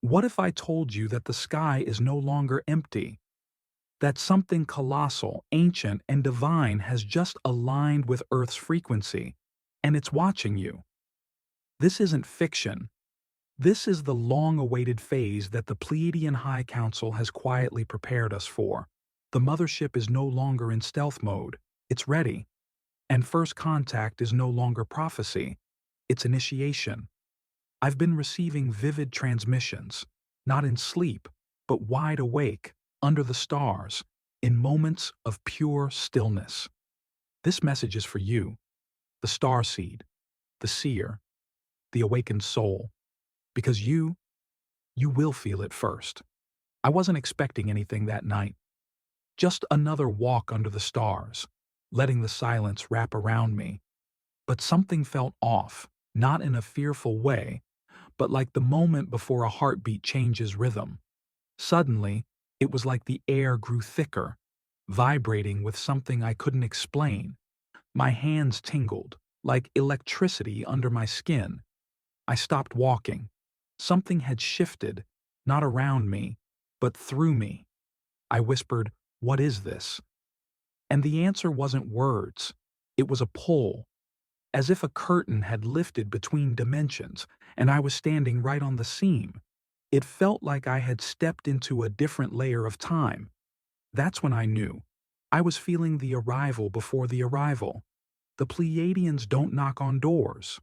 What if I told you that the sky is no longer empty? That something colossal, ancient, and divine has just aligned with Earth's frequency, and it's watching you? This isn't fiction. This is the long-awaited phase that the Pleiadian High Council has quietly prepared us for. The Mothership is no longer in stealth mode. It's ready. And first contact is no longer prophecy. It's initiation. I've been receiving vivid transmissions, not in sleep, but wide awake, under the stars, in moments of pure stillness. This message is for you, the starseed, the seer, the awakened soul, because you will feel it first. I wasn't expecting anything that night. Just another walk under the stars, letting the silence wrap around me. But something felt off, not in a fearful way, but like the moment before a heartbeat changes rhythm. Suddenly, it was like the air grew thicker, vibrating with something I couldn't explain. My hands tingled, like electricity under my skin. I stopped walking. Something had shifted, not around me, but through me. I whispered, "What is this?" And the answer wasn't words. It was a pull, as if a curtain had lifted between dimensions, and I was standing right on the seam. It felt like I had stepped into a different layer of time. That's when I knew. I was feeling the arrival before the arrival. The Pleiadians don't knock on doors.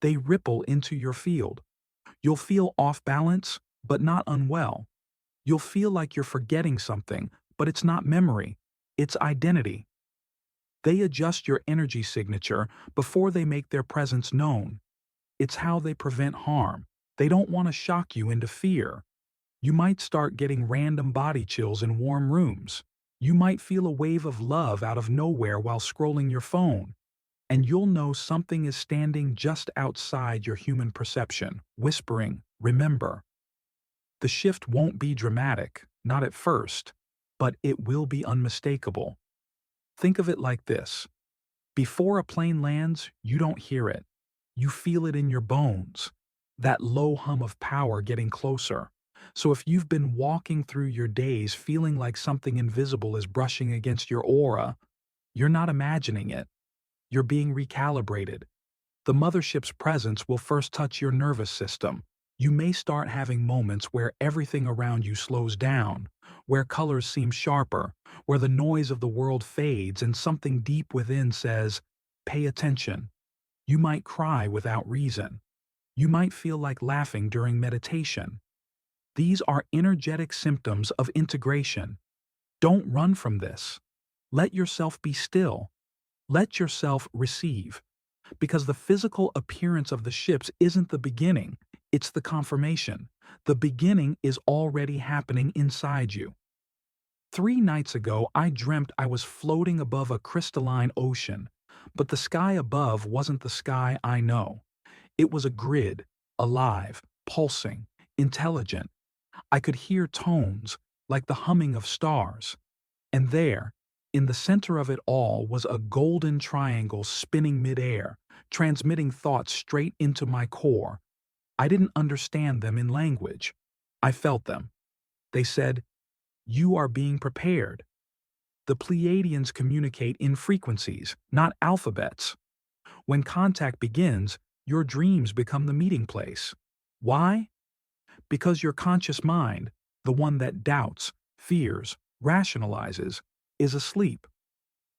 They ripple into your field. You'll feel off balance, but not unwell. You'll feel like you're forgetting something, but it's not memory. It's identity. They adjust your energy signature before they make their presence known. It's how they prevent harm. They don't want to shock you into fear. You might start getting random body chills in warm rooms. You might feel a wave of love out of nowhere while scrolling your phone. And you'll know something is standing just outside your human perception, whispering, "Remember." The shift won't be dramatic, not at first, but it will be unmistakable. Think of it like this. Before a plane lands, you don't hear it. You feel it in your bones, that low hum of power getting closer. So if you've been walking through your days feeling like something invisible is brushing against your aura, you're not imagining it. You're being recalibrated. The mothership's presence will first touch your nervous system. You may start having moments where everything around you slows down, where colors seem sharper, where the noise of the world fades and something deep within says, "Pay attention." You might cry without reason. You might feel like laughing during meditation. These are energetic symptoms of integration. Don't run from this. Let yourself be still. Let yourself receive. Because the physical appearance of the ships isn't the beginning, it's the confirmation. The beginning is already happening inside you. 3 nights ago, I dreamt I was floating above a crystalline ocean, but the sky above wasn't the sky I know. It was a grid, alive, pulsing, intelligent. I could hear tones, like the humming of stars. And there, in the center of it all, was a golden triangle spinning midair, transmitting thoughts straight into my core. I didn't understand them in language. I felt them. They said, "You are being prepared." The Pleiadians communicate in frequencies, not alphabets. When contact begins, your dreams become the meeting place. Why? Because your conscious mind, the one that doubts, fears, rationalizes, is asleep.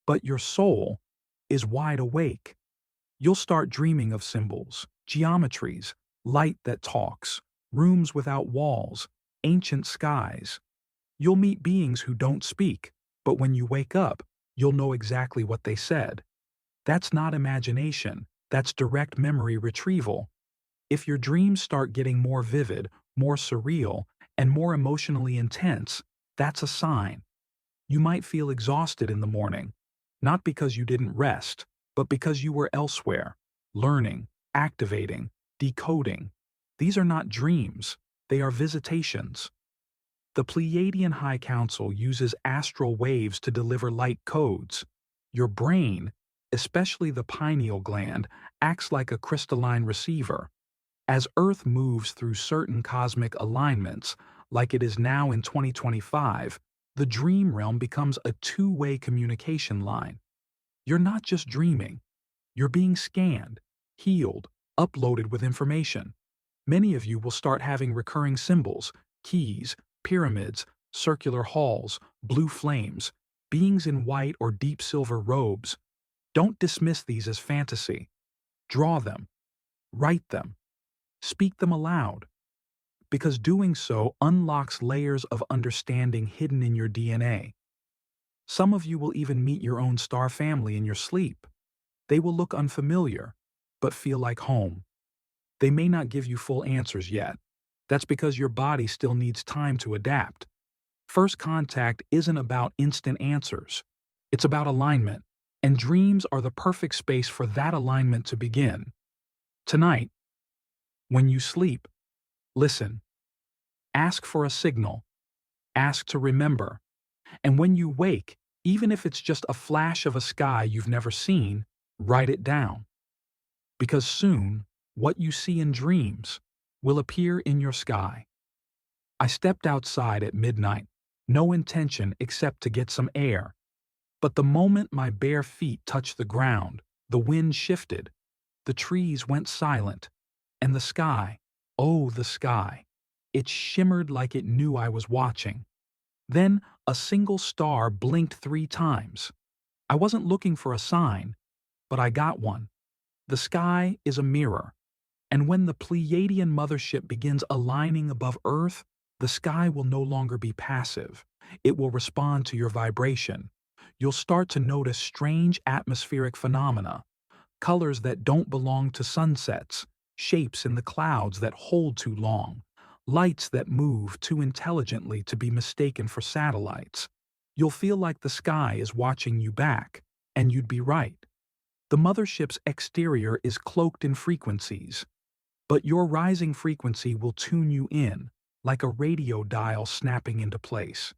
But your soul is wide awake. You'll start dreaming of symbols, geometries, light that talks, rooms without walls, ancient skies. You'll meet beings who don't speak, but when you wake up, you'll know exactly what they said. That's not imagination, that's direct memory retrieval. If your dreams start getting more vivid, more surreal, and more emotionally intense, that's a sign. You might feel exhausted in the morning, not because you didn't rest, but because you were elsewhere, learning, activating, decoding. These are not dreams, they are visitations. The Pleiadian High Council uses astral waves to deliver light codes. Your brain, especially the pineal gland, acts like a crystalline receiver. As Earth moves through certain cosmic alignments, like it is now in 2025, the dream realm becomes a two-way communication line. You're not just dreaming, you're being scanned, healed, uploaded with information. Many of you will start having recurring symbols, keys, pyramids, circular halls, blue flames, beings in white or deep silver robes. Don't dismiss these as fantasy. Draw them, write them, speak them aloud, because doing so unlocks layers of understanding hidden in your DNA. Some of you will even meet your own star family in your sleep. They will look unfamiliar, but feel like home. They may not give you full answers yet. That's because your body still needs time to adapt. First contact isn't about instant answers. It's about alignment, and dreams are the perfect space for that alignment to begin. Tonight, when you sleep, listen. Ask for a signal. Ask to remember. And when you wake, even if it's just a flash of a sky you've never seen, write it down. Because soon, what you see in dreams will appear in your sky. I stepped outside at midnight, no intention except to get some air. But the moment my bare feet touched the ground, the wind shifted, the trees went silent, and the sky, oh, the sky, it shimmered like it knew I was watching. Then a single star blinked 3 times. I wasn't looking for a sign, but I got one. The sky is a mirror, and when the Pleiadian mothership begins aligning above Earth, the sky will no longer be passive. It will respond to your vibration. You'll start to notice strange atmospheric phenomena, colors that don't belong to sunsets, shapes in the clouds that hold too long, lights that move too intelligently to be mistaken for satellites. You'll feel like the sky is watching you back, and you'd be right. The mothership's exterior is cloaked in frequencies, but your rising frequency will tune you in, like a radio dial snapping into place.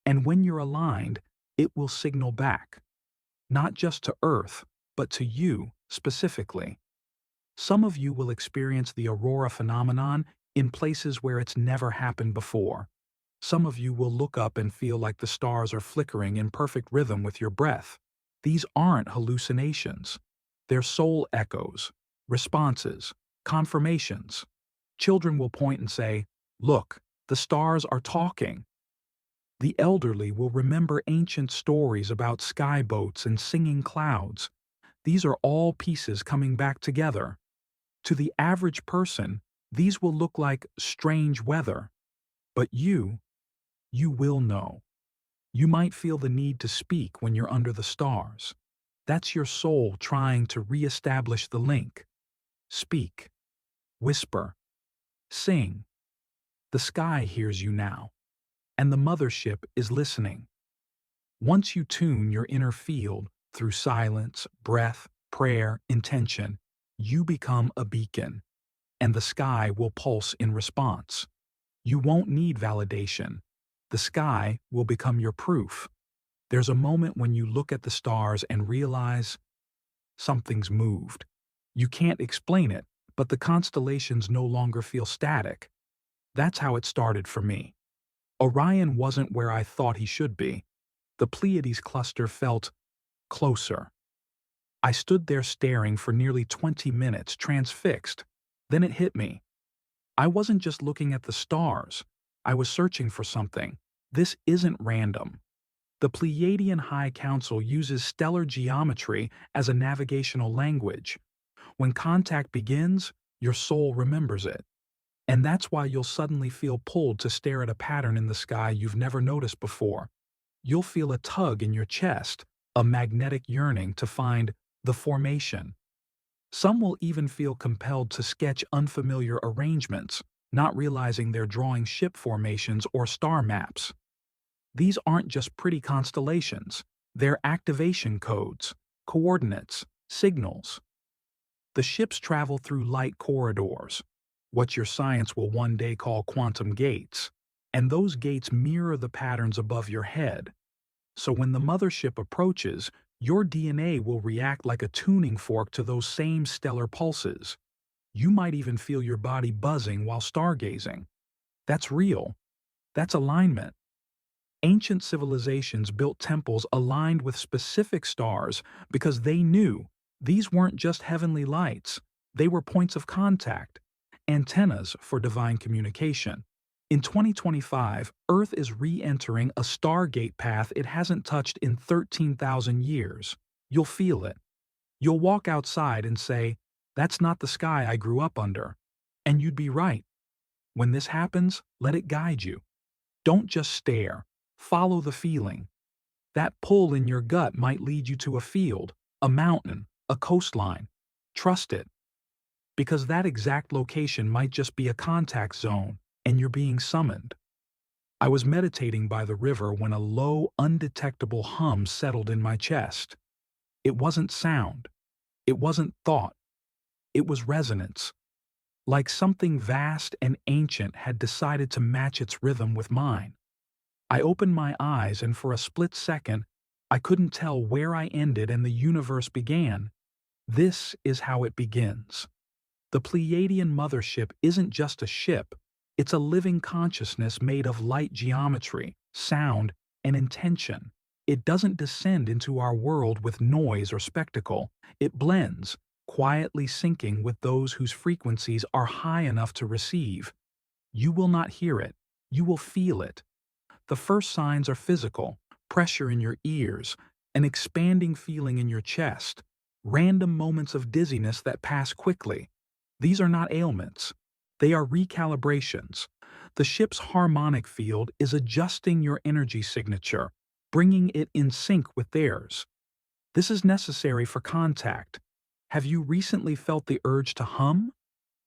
And when you're aligned, it will signal back, not just to Earth, but to you specifically. Some of you will experience the aurora phenomenon in places where it's never happened before. Some of you will look up and feel like the stars are flickering in perfect rhythm with your breath. These aren't hallucinations. They're soul echoes, responses, confirmations. Children will point and say, "Look, the stars are talking." The elderly will remember ancient stories about skyboats and singing clouds. These are all pieces coming back together. To the average person, these will look like strange weather. But you will know. You might feel the need to speak when you're under the stars. That's your soul trying to re-establish the link. Speak. Whisper. Sing. The sky hears you now, and the mothership is listening. Once you tune your inner field through silence, breath, prayer, intention, you become a beacon, and the sky will pulse in response. You won't need validation. The sky will become your proof. There's a moment when you look at the stars and realize something's moved. You can't explain it, but the constellations no longer feel static. That's how it started for me. Orion wasn't where I thought he should be. The Pleiades cluster felt closer. I stood there staring for nearly 20 minutes, transfixed. Then it hit me. I wasn't just looking at the stars. I was searching for something. This isn't random. The Pleiadian High Council uses stellar geometry as a navigational language. When contact begins, your soul remembers it. And that's why you'll suddenly feel pulled to stare at a pattern in the sky you've never noticed before. You'll feel a tug in your chest, a magnetic yearning to find the formation. Some will even feel compelled to sketch unfamiliar arrangements, not realizing they're drawing ship formations or star maps. These aren't just pretty constellations, they're activation codes, coordinates, signals. The ships travel through light corridors, what your science will one day call quantum gates, and those gates mirror the patterns above your head. So when the mothership approaches, your DNA will react like a tuning fork to those same stellar pulses. You might even feel your body buzzing while stargazing. That's real. That's alignment. Ancient civilizations built temples aligned with specific stars because they knew these weren't just heavenly lights, they were points of contact, antennas for divine communication. In 2025, Earth is re-entering a stargate path it hasn't touched in 13,000 years. You'll feel it. You'll walk outside and say, "That's not the sky I grew up under." And you'd be right. When this happens, let it guide you. Don't just stare. Follow the feeling. That pull in your gut might lead you to a field, a mountain, a coastline. Trust it. Because that exact location might just be a contact zone, and you're being summoned. I was meditating by the river when a low, undetectable hum settled in my chest. It wasn't sound. It wasn't thought. It was resonance. Like something vast and ancient had decided to match its rhythm with mine. I opened my eyes, and for a split second, I couldn't tell where I ended and the universe began. This is how it begins. The Pleiadian Mothership isn't just a ship, it's a living consciousness made of light geometry, sound, and intention. It doesn't descend into our world with noise or spectacle. It blends, quietly syncing with those whose frequencies are high enough to receive. You will not hear it, you will feel it. The first signs are physical: pressure in your ears, an expanding feeling in your chest, random moments of dizziness that pass quickly. These are not ailments. They are recalibrations. The ship's harmonic field is adjusting your energy signature, bringing it in sync with theirs. This is necessary for contact. Have you recently felt the urge to hum?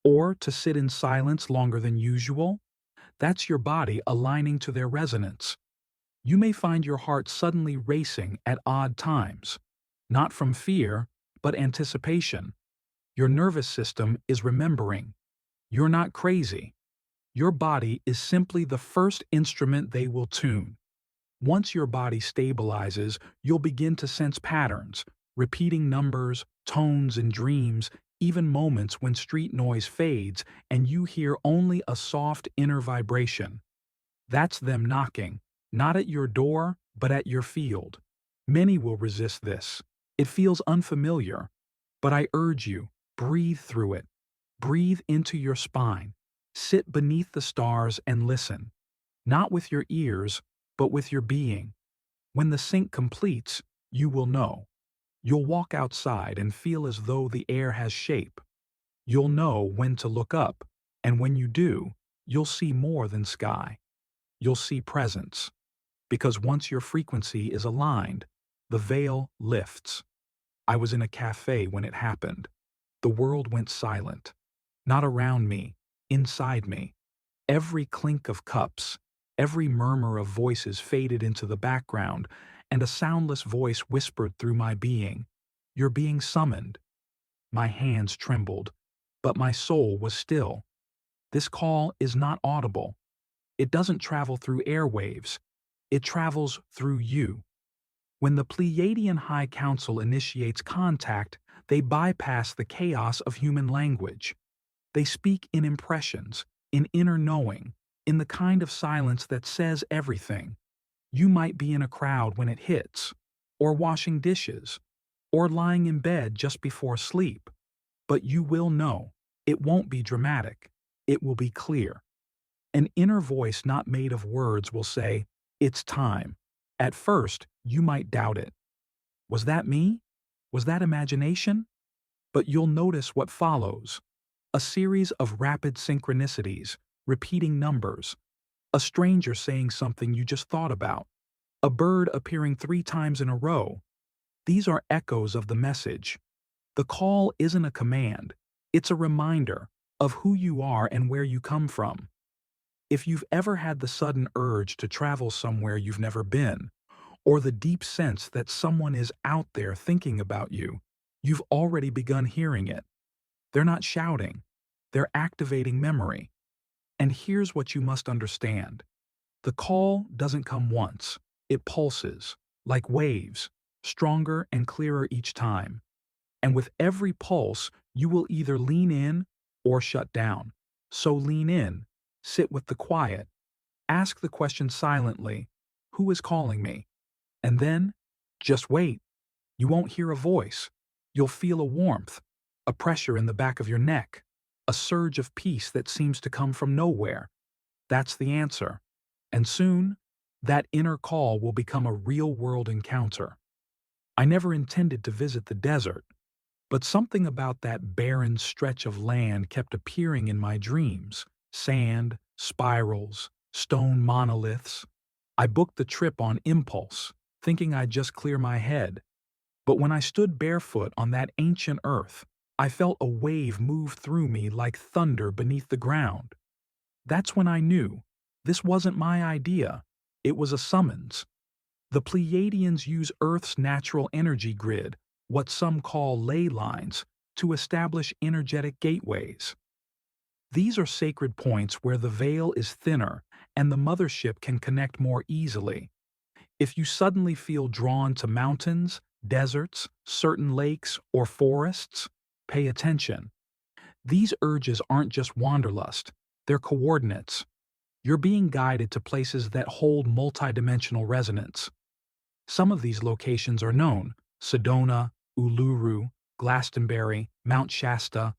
Or to sit in silence longer than usual? That's your body aligning to their resonance. You may find your heart suddenly racing at odd times, not from fear, but anticipation. Your nervous system is remembering. You're not crazy. Your body is simply the first instrument they will tune. Once your body stabilizes, you'll begin to sense patterns, repeating numbers, tones in dreams, even moments when street noise fades and you hear only a soft inner vibration. That's them knocking, not at your door, but at your field. Many will resist this. It feels unfamiliar. But I urge you, breathe through it. Breathe into your spine. Sit beneath the stars and listen. Not with your ears, but with your being. When the sync completes, you will know. You'll walk outside and feel as though the air has shape. You'll know when to look up, and when you do, you'll see more than sky. You'll see presence. Because once your frequency is aligned, the veil lifts. I was in a cafe when it happened. The world went silent. Not around me, inside me. Every clink of cups, every murmur of voices faded into the background, and a soundless voice whispered through my being, "You're being summoned." My hands trembled, but my soul was still. This call is not audible. It doesn't travel through airwaves. It travels through you. When the Pleiadian High Council initiates contact, they bypass the chaos of human language. They speak in impressions, in inner knowing, in the kind of silence that says everything. You might be in a crowd when it hits, or washing dishes, or lying in bed just before sleep. But you will know. It won't be dramatic. It will be clear. An inner voice not made of words will say, "It's time." At first, you might doubt it. Was that me? Was that imagination? But you'll notice what follows. A series of rapid synchronicities, repeating numbers. A stranger saying something you just thought about. A bird appearing 3 times in a row. These are echoes of the message. The call isn't a command. It's a reminder of who you are and where you come from. If you've ever had the sudden urge to travel somewhere you've never been, or the deep sense that someone is out there thinking about you, you've already begun hearing it. They're not shouting. They're activating memory. And here's what you must understand. The call doesn't come once. It pulses, like waves, stronger and clearer each time. And with every pulse, you will either lean in or shut down. So lean in, sit with the quiet, ask the question silently, who is calling me? And then, just wait. You won't hear a voice. You'll feel a warmth, a pressure in the back of your neck, a surge of peace that seems to come from nowhere. That's the answer. And soon, that inner call will become a real-world encounter. I never intended to visit the desert, but something about that barren stretch of land kept appearing in my dreams. Sand, spirals, stone monoliths. I booked the trip on impulse, thinking I'd just clear my head. But when I stood barefoot on that ancient earth, I felt a wave move through me like thunder beneath the ground. That's when I knew this wasn't my idea. It was a summons. The Pleiadians use Earth's natural energy grid, what some call ley lines, to establish energetic gateways. These are sacred points where the veil is thinner and the mothership can connect more easily. If you suddenly feel drawn to mountains, deserts, certain lakes, or forests, pay attention. These urges aren't just wanderlust, they're coordinates. You're being guided to places that hold multidimensional resonance. Some of these locations are known: Sedona, Uluru, Glastonbury, Mount Shasta,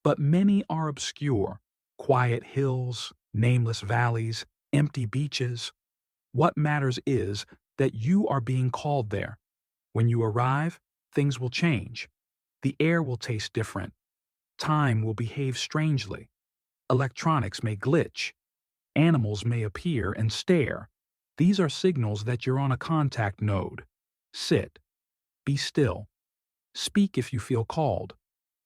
but many are obscure: quiet hills, nameless valleys, empty beaches. What matters is that you are being called there. When you arrive, things will change. The air will taste different. Time will behave strangely. Electronics may glitch. Animals may appear and stare. These are signals that you're on a contact node. Sit. Be still. Speak if you feel called.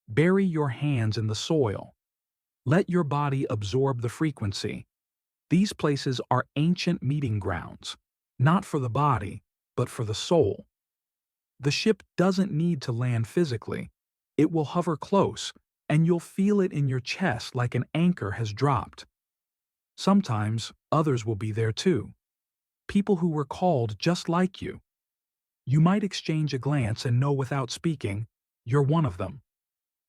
Bury your hands in the soil. Let your body absorb the frequency. These places are ancient meeting grounds, not for the body, but for the soul. The ship doesn't need to land physically. It will hover close, and you'll feel it in your chest like an anchor has dropped. Sometimes others will be there too. People who were called just like you. You might exchange a glance and know without speaking, you're one of them.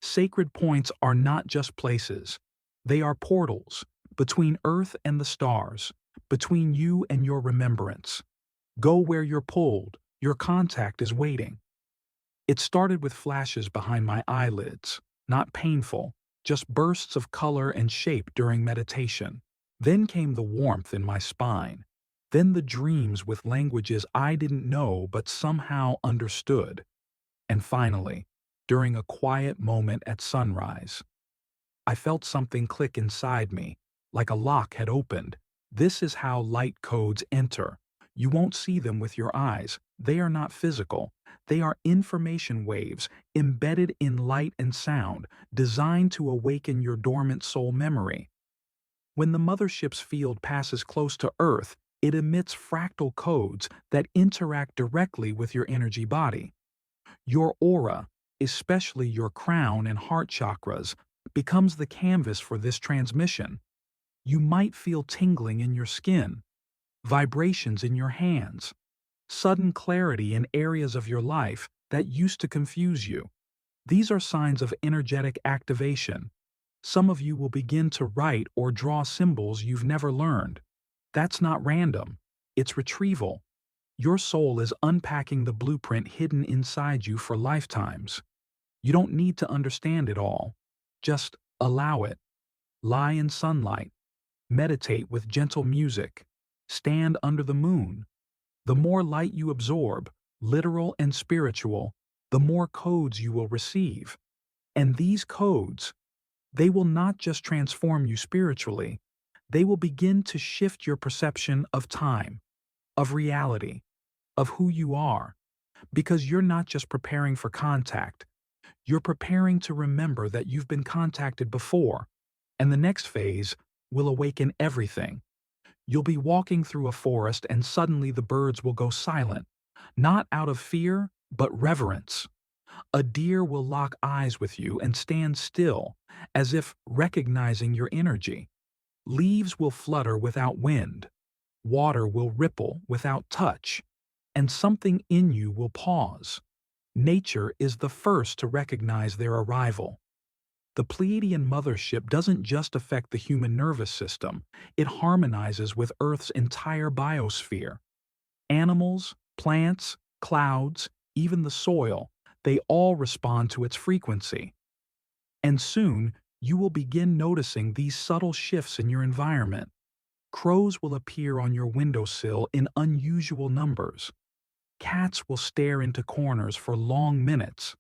Sacred points are not just places. They are portals between Earth and the stars, between you and your remembrance. Go where you're pulled. Your contact is waiting. It started with flashes behind my eyelids, not painful, just bursts of color and shape during meditation. Then came the warmth in my spine. Then the dreams with languages I didn't know but somehow understood. And finally, during a quiet moment at sunrise, I felt something click inside me, like a lock had opened. This is how light codes enter. You won't see them with your eyes. They are not physical. They are information waves embedded in light and sound, designed to awaken your dormant soul memory. When the mothership's field passes close to Earth, it emits fractal codes that interact directly with your energy body. Your aura, especially your crown and heart chakras, becomes the canvas for this transmission. You might feel tingling in your skin, vibrations in your hands, sudden clarity in areas of your life that used to confuse you. These are signs of energetic activation. Some of you will begin to write or draw symbols you've never learned. That's not random. It's retrieval. Your soul is unpacking the blueprint hidden inside you for lifetimes. You don't need to understand it all. Just allow it. Lie in sunlight. Meditate with gentle music. Stand under the moon. The more light you absorb, literal and spiritual, the more codes you will receive. And these codes, they will not just transform you spiritually, they will begin to shift your perception of time, of reality, of who you are. Because you're not just preparing for contact, you're preparing to remember that you've been contacted before, and the next phase will awaken everything. You'll be walking through a forest and suddenly the birds will go silent, not out of fear, but reverence. A deer will lock eyes with you and stand still, as if recognizing your energy. Leaves will flutter without wind. Water will ripple without touch. And something in you will pause. Nature is the first to recognize their arrival. The Pleiadian mothership doesn't just affect the human nervous system, it harmonizes with Earth's entire biosphere. Animals, plants, clouds, even the soil, they all respond to its frequency. And soon, you will begin noticing these subtle shifts in your environment. Crows will appear on your windowsill in unusual numbers. Cats will stare into corners for long minutes.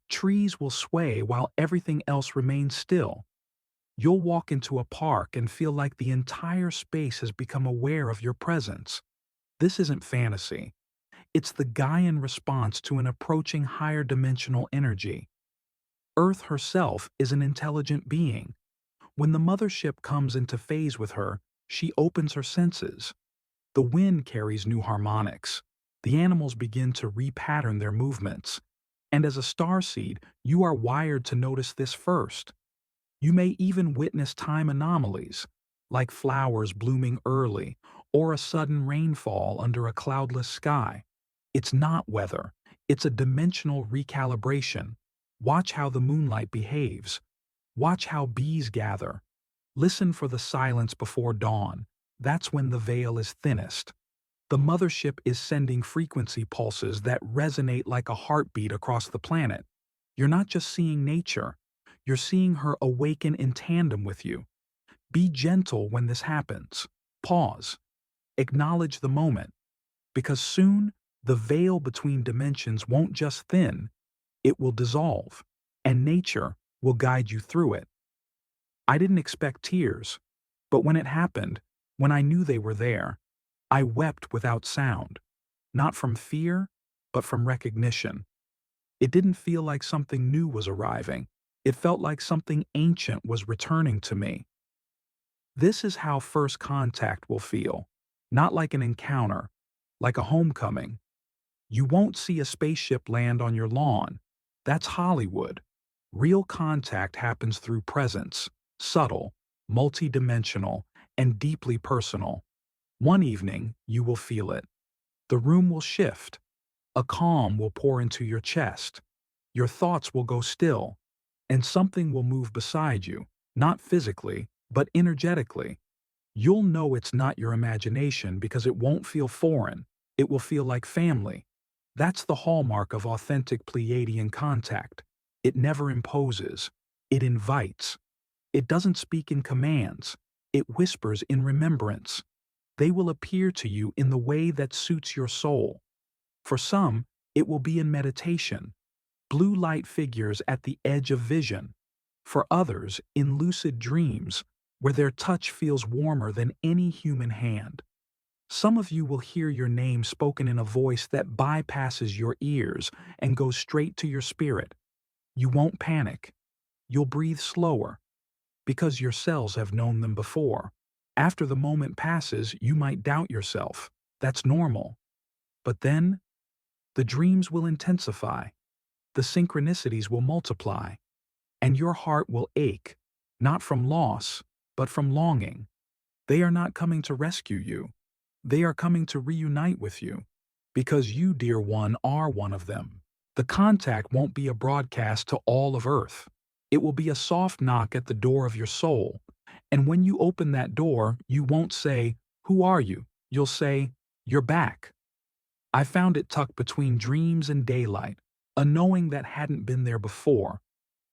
Trees will sway while everything else remains still. You'll walk into a park and feel like the entire space has become aware of your presence. This isn't fantasy. It's the Gaian response to an approaching higher dimensional energy. Earth herself is an intelligent being. When the mothership comes into phase with her, she opens her senses. The wind carries new harmonics. The animals begin to repattern their movements. And as a starseed, you are wired to notice this first. You may even witness time anomalies, like flowers blooming early or a sudden rainfall under a cloudless sky. It's not weather, it's a dimensional recalibration. Watch how the moonlight behaves. Watch how bees gather. Listen for the silence before dawn. That's when the veil is thinnest. The mothership is sending frequency pulses that resonate like a heartbeat across the planet. You're not just seeing nature, you're seeing her awaken in tandem with you. Be gentle when this happens. Pause. Acknowledge the moment. Because soon, the veil between dimensions won't just thin, it will dissolve, and nature will guide you through it. I didn't expect tears, but when it happened, when I knew they were there, I wept without sound, not from fear, but from recognition. It didn't feel like something new was arriving. It felt like something ancient was returning to me. This is how first contact will feel, not like an encounter, like a homecoming. You won't see a spaceship land on your lawn. That's Hollywood. Real contact happens through presence, subtle, multidimensional, and deeply personal. One evening, you will feel it. The room will shift. A calm will pour into your chest. Your thoughts will go still, and something will move beside you, not physically, but energetically. You'll know it's not your imagination because it won't feel foreign. It will feel like family. That's the hallmark of authentic Pleiadian contact. It never imposes. It invites. It doesn't speak in commands. It whispers in remembrance. They will appear to you in the way that suits your soul. For some, it will be in meditation, blue light figures at the edge of vision. For others, in lucid dreams, where their touch feels warmer than any human hand. Some of you will hear your name spoken in a voice that bypasses your ears and goes straight to your spirit. You won't panic. You'll breathe slower, because your cells have known them before. After the moment passes, you might doubt yourself. That's normal. But then, the dreams will intensify. The synchronicities will multiply. And your heart will ache, not from loss, but from longing. They are not coming to rescue you. They are coming to reunite with you. Because you, dear one, are one of them. The contact won't be a broadcast to all of Earth. It will be a soft knock at the door of your soul. And when you open that door, you won't say, "Who are you?" You'll say, "You're back." I found it tucked between dreams and daylight, a knowing that hadn't been there before.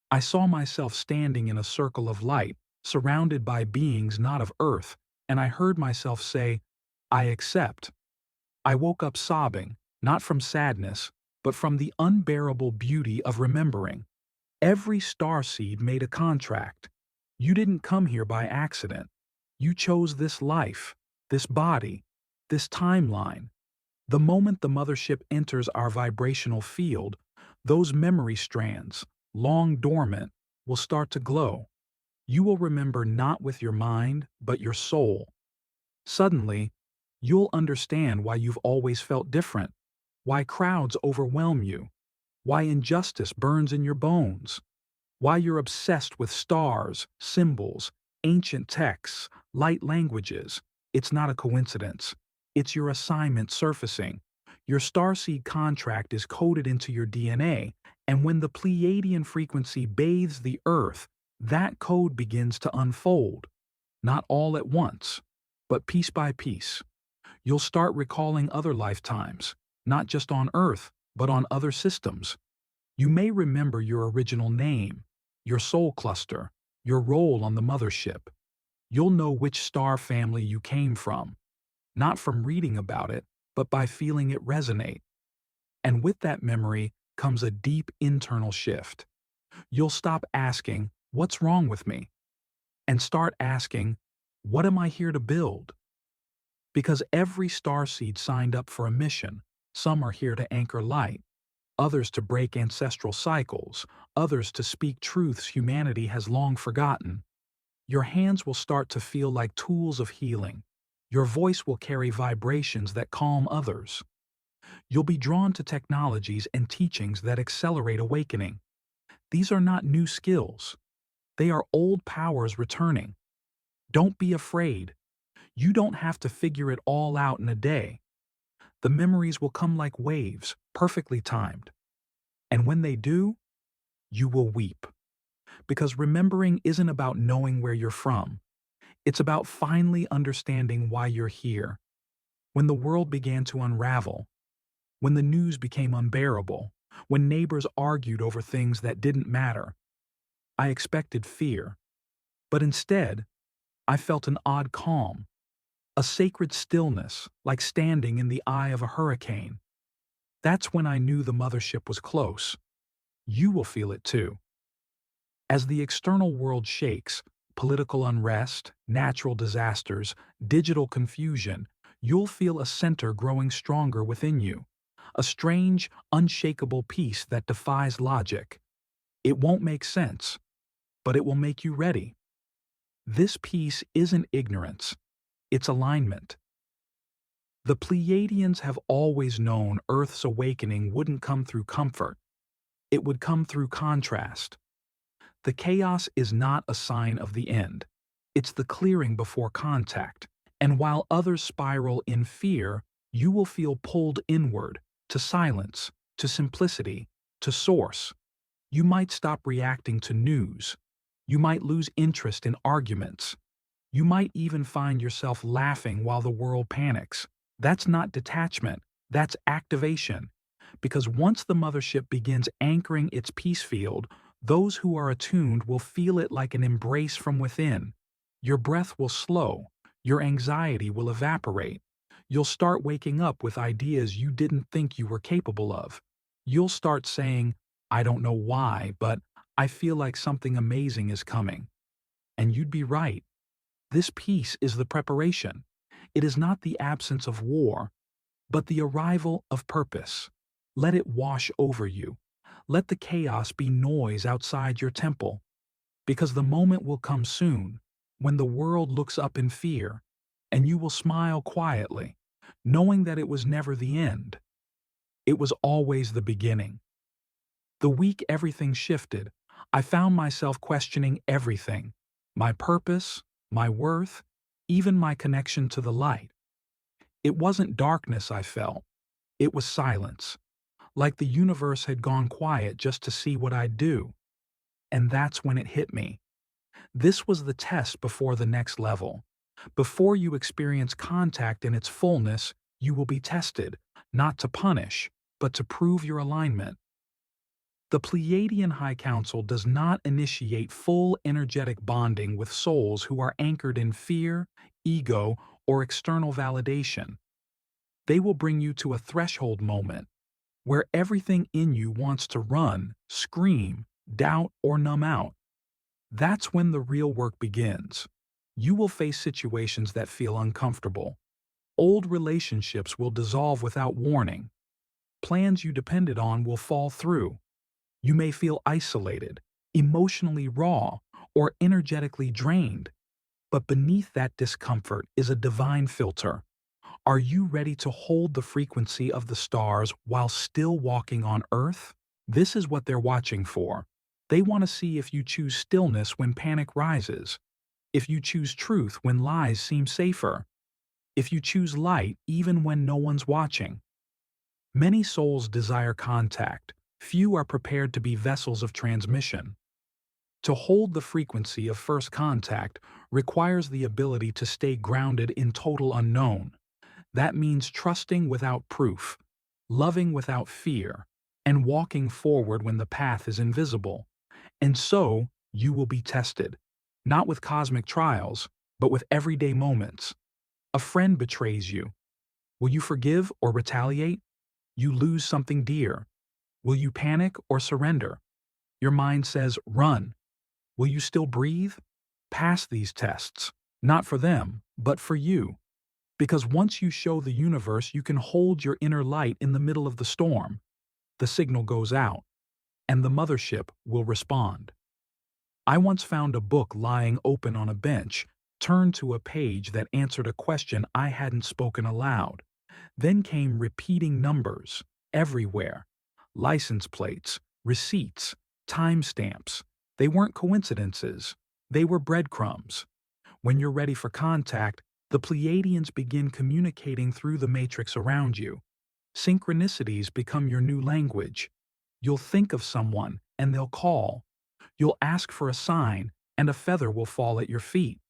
I saw myself standing in a circle of light, surrounded by beings not of Earth, and I heard myself say, "I accept." I woke up sobbing, not from sadness, but from the unbearable beauty of remembering. Every starseed made a contract. You didn't come here by accident. You chose this life, this body, this timeline. The moment the mothership enters our vibrational field, those memory strands, long dormant, will start to glow. You will remember not with your mind, but your soul. Suddenly, you'll understand why you've always felt different, why crowds overwhelm you, why injustice burns in your bones, why you're obsessed with stars, symbols, ancient texts, light languages. It's not a coincidence. It's your assignment surfacing. Your starseed contract is coded into your DNA, and when the Pleiadian frequency bathes the Earth, That code begins to unfold, not all at once, but piece by piece. You'll start recalling other lifetimes, not just on Earth, but on other systems. You may remember your original name, your soul cluster, your role on the Mothership. You'll know which star family you came from, not from reading about it, but by feeling it resonate. And with that memory comes a deep internal shift. You'll stop asking, "What's wrong with me?" and start asking, "What am I here to build?" Because every starseed signed up for a mission. Some are here to anchor light, others to break ancestral cycles, others to speak truths humanity has long forgotten. Your hands will start to feel like tools of healing. Your voice will carry vibrations that calm others. You'll be drawn to technologies and teachings that accelerate awakening. These are not new skills. They are old powers returning. Don't be afraid. You don't have to figure it all out in a day. The memories will come like waves, perfectly timed. And when they do, you will weep. Because remembering isn't about knowing where you're from. It's about finally understanding why you're here. When the world began to unravel, when the news became unbearable, when neighbors argued over things that didn't matter, I expected fear. But instead, I felt an odd calm, a sacred stillness, like standing in the eye of a hurricane. That's when I knew the Mothership was close. You will feel it too. As the external world shakes, political unrest, natural disasters, digital confusion, you'll feel a center growing stronger within you. A strange, unshakable peace that defies logic. It won't make sense, but it will make you ready. This peace isn't ignorance, it's alignment. The Pleiadians have always known Earth's awakening wouldn't come through comfort. It would come through contrast. The chaos is not a sign of the end. It's the clearing before contact. And while others spiral in fear, you will feel pulled inward, to silence, to simplicity, to source. You might stop reacting to news. You might lose interest in arguments. You might even find yourself laughing while the world panics. That's not detachment, that's activation. Because once the Mothership begins anchoring its peace field, those who are attuned will feel it like an embrace from within. Your breath will slow, your anxiety will evaporate. You'll start waking up with ideas you didn't think you were capable of. You'll start saying, "I don't know why, but I feel like something amazing is coming." And you'd be right. This peace is the preparation. It is not the absence of war, but the arrival of purpose. Let it wash over you. Let the chaos be noise outside your temple. Because the moment will come soon, when the world looks up in fear, and you will smile quietly, knowing that it was never the end. It was always the beginning. The week everything shifted, I found myself questioning everything: my purpose, my worth, even my connection to the light. It wasn't darkness I felt, it was silence, like the universe had gone quiet just to see what I'd do. And that's when it hit me. This was the test before the next level. Before you experience contact in its fullness, you will be tested, not to punish, but to prove your alignment. The Pleiadian High Council does not initiate full energetic bonding with souls who are anchored in fear, ego, or external validation. They will bring you to a threshold moment where everything in you wants to run, scream, doubt, or numb out. That's when the real work begins. You will face situations that feel uncomfortable. Old relationships will dissolve without warning. Plans you depended on will fall through. You may feel isolated, emotionally raw, or energetically drained. But beneath that discomfort is a divine filter. Are you ready to hold the frequency of the stars while still walking on Earth? This is what they're watching for. They want to see if you choose stillness when panic rises, if you choose truth when lies seem safer, if you choose light even when no one's watching. Many souls desire contact. Few are prepared to be vessels of transmission. To hold the frequency of first contact requires the ability to stay grounded in total unknown. That means trusting without proof, loving without fear, and walking forward when the path is invisible. And so, you will be tested, not with cosmic trials, but with everyday moments. A friend betrays you. Will you forgive or retaliate? You lose something dear. Will you panic or surrender? Your mind says, run. Will you still breathe? Pass these tests, not for them, but for you. Because once you show the universe you can hold your inner light in the middle of the storm, the signal goes out, and the mothership will respond. I once found a book lying open on a bench, turned to a page that answered a question I hadn't spoken aloud. Then came repeating numbers, everywhere. License plates, receipts, timestamps. They weren't coincidences. They were breadcrumbs. When you're ready for contact, the Pleiadians begin communicating through the matrix around you. Synchronicities become your new language. You'll think of someone, and they'll call. You'll ask for a sign, and a feather will fall at your feet.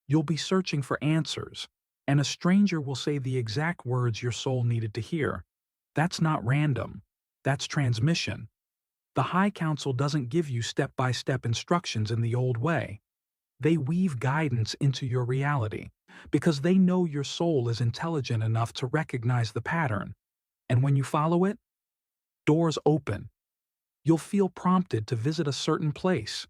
You'll be searching for answers, and a stranger will say the exact words your soul needed to hear. That's not random. That's transmission. The High Council doesn't give you step-by-step instructions in the old way. They weave guidance into your reality, because they know your soul is intelligent enough to recognize the pattern. And when you follow it, doors open. You'll feel prompted to visit a certain place.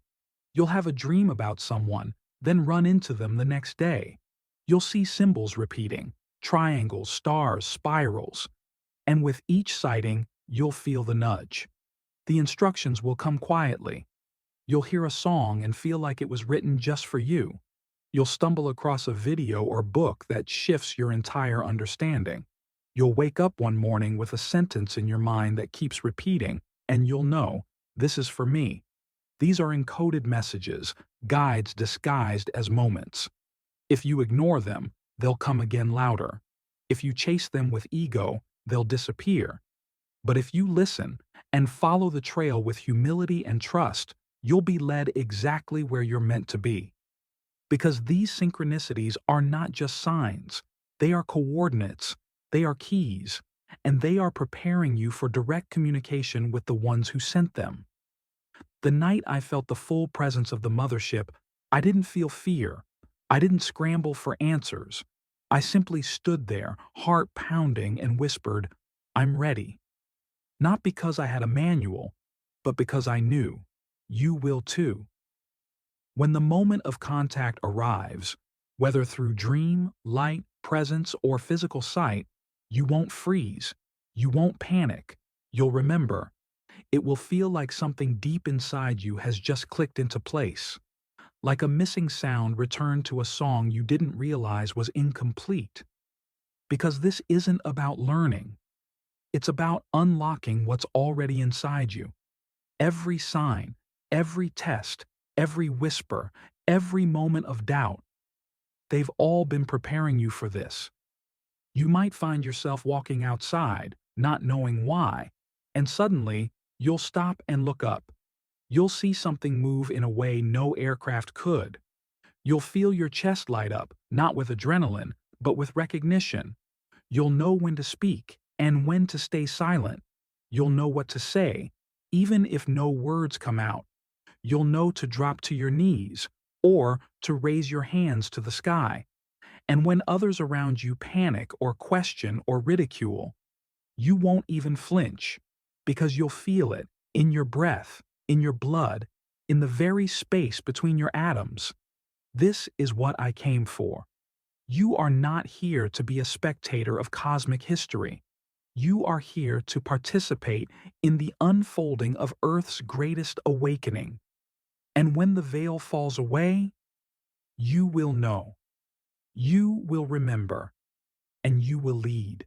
You'll have a dream about someone, then run into them the next day. You'll see symbols repeating, triangles, stars, spirals. And with each sighting, you'll feel the nudge. The instructions will come quietly. You'll hear a song and feel like it was written just for you. You'll stumble across a video or book that shifts your entire understanding. You'll wake up one morning with a sentence in your mind that keeps repeating, and you'll know, this is for me. These are encoded messages, guides disguised as moments. If you ignore them, they'll come again louder. If you chase them with ego, they'll disappear. But if you listen and follow the trail with humility and trust, you'll be led exactly where you're meant to be. Because these synchronicities are not just signs, they are coordinates, they are keys, and they are preparing you for direct communication with the ones who sent them. The night I felt the full presence of the mothership, I didn't feel fear. I didn't scramble for answers. I simply stood there, heart pounding, and whispered, I'm ready. Not because I had a manual, but because I knew. You will too. When the moment of contact arrives, whether through dream, light, presence, or physical sight, you won't freeze. You won't panic. You'll remember. It will feel like something deep inside you has just clicked into place. Like a missing sound returned to a song you didn't realize was incomplete. Because this isn't about learning. It's about unlocking what's already inside you. Every sign, every test, every whisper, every moment of doubt. They've all been preparing you for this. You might find yourself walking outside, not knowing why, and suddenly, you'll stop and look up. You'll see something move in a way no aircraft could. You'll feel your chest light up, not with adrenaline, but with recognition. You'll know when to speak and when to stay silent. You'll know what to say, even if no words come out. You'll know to drop to your knees or to raise your hands to the sky. And when others around you panic or question or ridicule, you won't even flinch, because you'll feel it in your breath, in your blood, in the very space between your atoms. This is what I came for. You are not here to be a spectator of cosmic history. You are here to participate in the unfolding of Earth's greatest awakening. And when the veil falls away, you will know. You will remember, and you will lead.